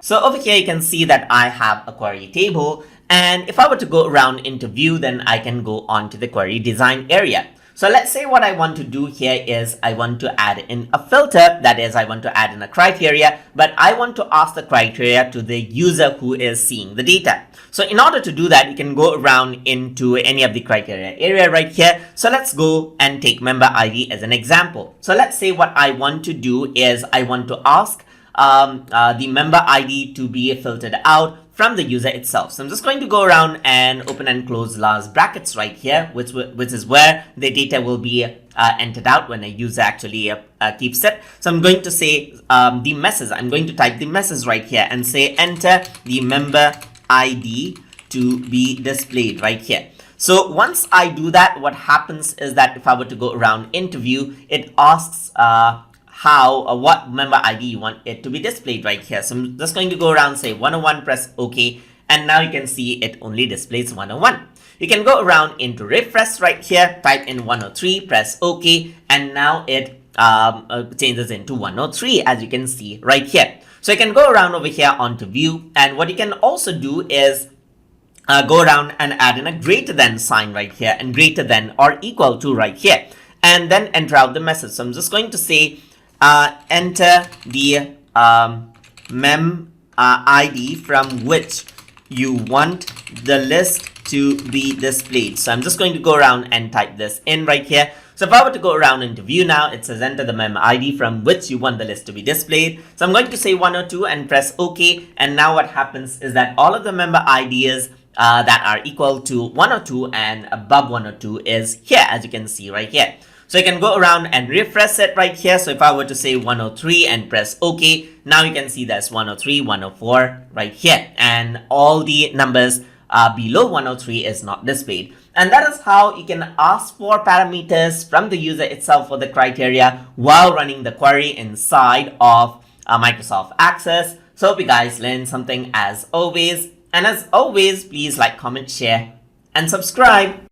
So over here, you can see that I have a query table. And if I were to go around into view, then I can go on to the query design area. So let's say what I want to do here is I want to add in a filter. That is, I want to add in a criteria, but I want to ask the criteria to the user who is seeing the data. So in order to do that, you can go around into any of the criteria area right here. So let's go and take member ID as an example. So let's say what I want to do is I want to ask the member ID to be filtered out from the user itself. So I'm just going to go around and open and close last brackets right here, which is where the data will be entered out when a user actually keeps it. So I'm going to say the message. I'm going to type the message right here and say enter the member ID to be displayed right here. So once I do that, what happens is that if I were to go around into view, it asks what member ID you want it to be displayed right here. So I'm just going to go around, say 101, press OK, and now you can see it only displays 101. You can go around into refresh right here, type in 103, press OK, and now it changes into 103, as you can see right here. So you can go around over here onto view, and what you can also do is go around and add in a greater than sign right here, and greater than or equal to right here, and then enter out the message. So I'm just going to say enter the mem ID from which you want the list to be displayed. So I'm just going to go around and type this in right here. So if I were to go around into view now, it says enter the mem ID from which you want the list to be displayed. So I'm going to say 102 and press OK. And now what happens is that all of the member IDs that are equal to 102 and above 102 is here, as you can see right here. So you can go around and refresh it right here. So if I were to say 103 and press OK, now you can see there's 103, 104 right here. And all the numbers below 103 is not displayed. And that is how you can ask for parameters from the user itself for the criteria while running the query inside of Microsoft Access. So hope you guys learned something as always. And as always, please like, comment, share, and subscribe.